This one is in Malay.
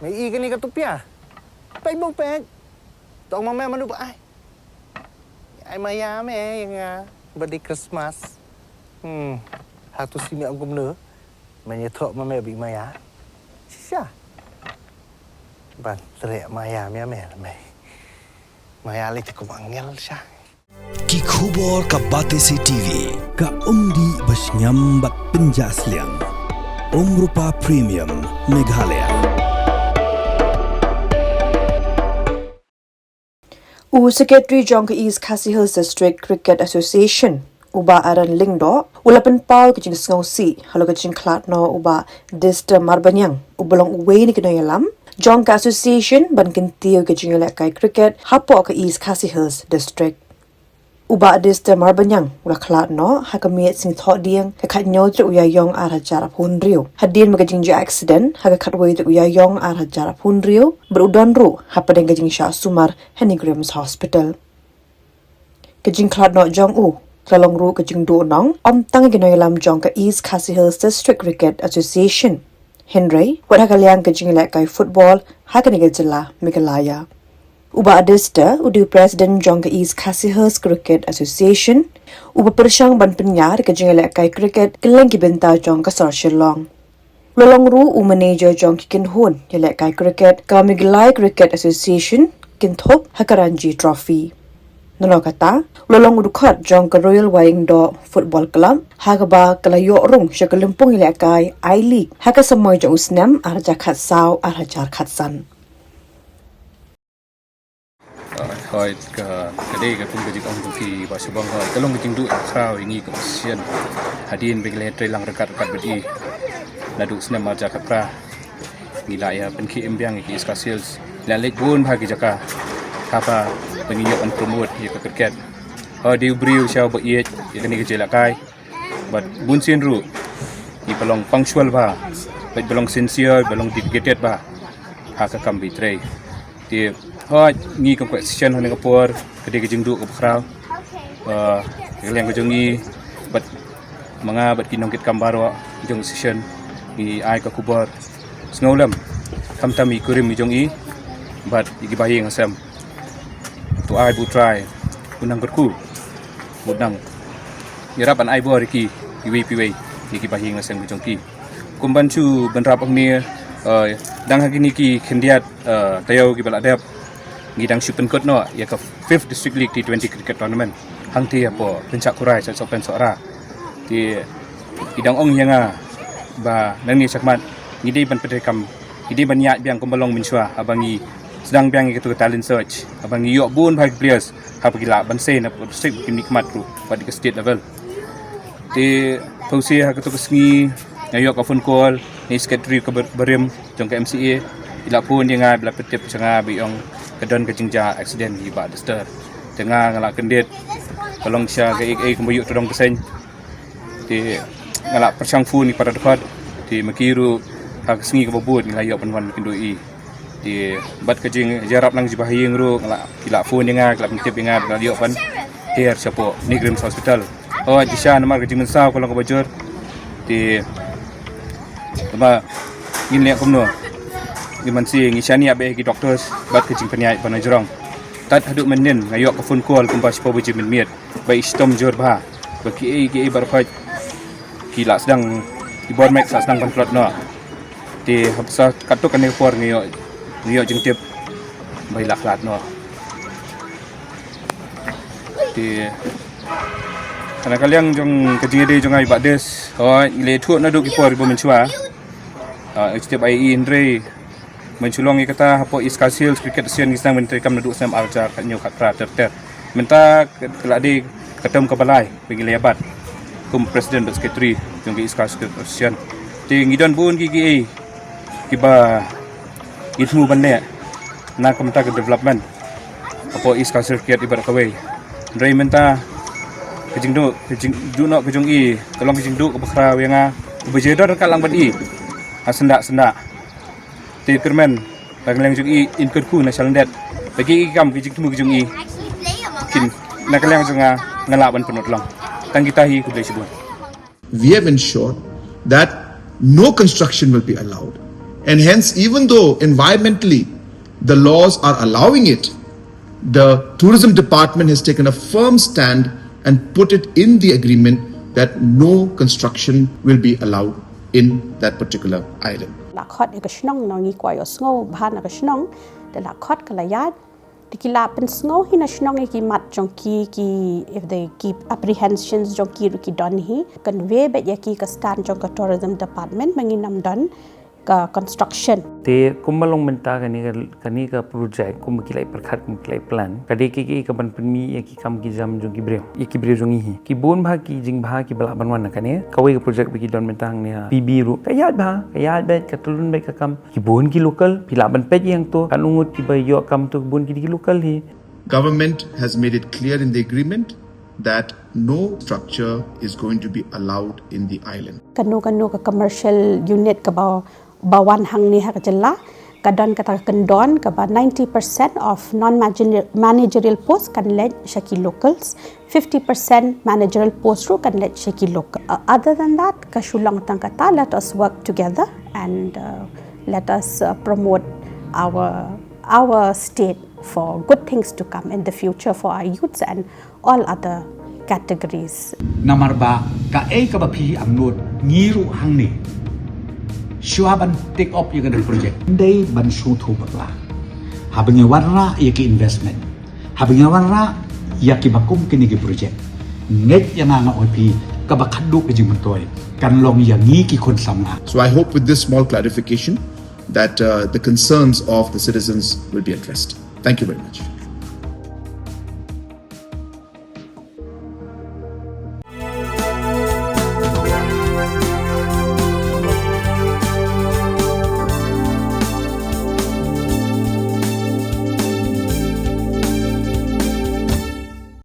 Mày y cái này cái tụp à? Bay bông bẹt. Tao mà mẹ mà núp ai mà ya mẹ yang birthday Christmas. Satu sini aku bener. Mày thọ mà mẹ bị maya. Siapa? Ban teriak maya mẹ là mày. Maya lagi cukup angel sah. Ki khubor ka Batesi TV ka umdi basnyambat penjaslian. Rupa Premium Meghalaya. Secretary Jongka East Khasi Hills District Cricket Association uba aran Lyngdoh ulapan pau ke Jingduh si halo ke Jingkhlad no uba Dister Marbaniang ubalong uwe ni kena yalam Jongka Association ban kintiu ke Jingkhlad kai cricket hapo ke East Khasi Hills District uba Dister Marbaniang ulakhlad no hakamiet sing thok diang ke khat nyotri uyayong ar hajar pun riu hadin ke Jingduh accident haka khatwei tu uyayong ar hajar pun riu berudon ru hapadeng ke Jingduh Sumar Henigrims Hospital ke Jingkhlad no jong Lalong ru ke Jingduh nong tang ginoyalam Jongka East Khasi Hills District Cricket Association Henry wat hakaliang ke Jingkhlad kai football hakaniga jilla Meghalaya uba Dister udu President Jongka East Khasi Hills Cricket Association uba persyang ban penyar ke Jingkhlad kai cricket keleng ki benta Jongka Sorshilong Lalong ru manager Jongki Kinhun yelek kai cricket ka Meghalaya Cricket Association kinthop hakaranji trophy Nono kata, lolong udukhat Jongka Royal Lyngdoh Football Club, hagaba kalayo rung siya kalumpong ilakay I-League, haga samoy jong usnem arja khatsaw arhajar khatsan. Hoi kadai ka pun gajik ong tuki basubang hoi kalong Jingduh Khraw ingi ka pasien hadin begle trelang rekat-rekat bedi nadu usnem arja khatra ngila ya penki embiang ki iskasils lalek bun bagi jaka Kaba penginjau dan promote ia ke cricket. Dia beriu siapa buat ia kena kerja lakai. But bun sin ru, ia belong punctual bah, but belong sincere, belong dedicated bah. Hak akan betray. Dia ni competition dengan Singapore, kedai Jingduh ke Khraw. Yang kejongi, but mengabat kinong kit kambar jong session ni ai ke kubur. Sengolam, tam ikurim jong but igi bayi ngasam. Tu ai bu try unang berku unang yarapan ai bo riki piwe iki bahing ngaseng jongki kumbancu benrap ni dang hagini ki khendiat tayo ki baladap ngidang super court no ya ka 5th district league T20 cricket tournament hangti apo pencak kurai sa sopen sora ti idang ong yanga ba nani sakmat ngidi ban pedrekam ngidi ban yak biang kumbalong minswa abangi sedang biang itu talent search abang yok bun bagi players ha pergi ban sen apa strip nikmat tu pada ke state level di pausi ha ketu kesengi ngayok ka phone call ni secretary ke berim jong ke MCA ila pun dia ngai bila petip sanga biong kedon ke jingja accident di ba Dister tengah ngalak kendit tolong sia ke kembuyuk todong pesen di ngalak persang phone ni pada dekat di makiru ha kesengi ke bobot ngayok penwan kendui di bat kejing jarap nang jibahing ru kila phone nga kila pentip nga radio pan here sapo Nigrims Hospital jisha namar kejing saw kolong bajur di ba ngin le komno giman si ngishani abe ki doctors bat kejing penyai panajrong tat haduk menen ngayok ka phone call kumpas po biji min miet ba istom jor ba ki barpat kila sedang di board max sedang konfront no di habsa katuk kan ekor ngayok jengtip bayi laklat no di karena kalian jong kejingde jong ai bades ile thu na duk ipor ibu mencua setiap ai indre menculong kata hapo iskasil cricket asian ngisang menteri kam naduk sam arja kanyo khatra ter minta keladi ketem ke balai bagi lebat kum presiden dan secretary jong iskasil asian di ngidon bun gigi kiba itu benda nak komenta ke development apa iskasir kiat ibarat kawai dari minta Jingduh nak kejongi tolong Jingduh ke Khraw yang berjedar kalang badi sendak ti kermen bagi yang jongi inkerku national debt bagi ikam kejongi kin nak yang jonga ngalaban penut long tang kita hi ku we have ensured that no construction will be allowed And hence, even though environmentally the laws are allowing it, the tourism department has taken a firm stand and put it in the agreement that no construction will be allowed in that particular island. Lakot ega snong nongi kwayo sngo bahan ega snong de lakot kalayat dikila pen sngo hina snong ki mat jongki ki if they keep apprehensions jongki ruki don hi convey bet yaki ka stand jong ka tourism department manginam don ka construction te kumalong menta kani ka project kum kilai perkhat kum kilai plan kade ki ka ban penmi ki kam ki jam jong ki breu jong hi ki bon bha ki jing bha ki bala ban wan kane kawai ka project bi ki don mentang ne pb ru kayat bet ka tulun bet ka kam ki bon ki local pila ban pet yang to kan ungut ki bay yo kam to bon ki local hi. Government has made it clear in the agreement that no structure is going to be allowed in the island. Kanu ka commercial unit ka bawan hang ni ha kajalla kadon kata kendon ka 90% of non-managerial posts kan let shaki locals, 50% managerial posts ru kan let shaki local. Other than that, kashulang tang kata let us work together and let us promote our state for good things to come in the future for our youths and all other categories. Namarba ka ka bapi amnot ngiru hangni Shuaban take up yung project. Day ban thu bakla. Habang warra yaki investment. Habang warra yaki bakum kini project. Net yang nga opi kabakaduk ke jimatoy. Kanlong yangi ki kon sama. So I hope with this small clarification that the concerns of the citizens will be addressed. Thank you very much.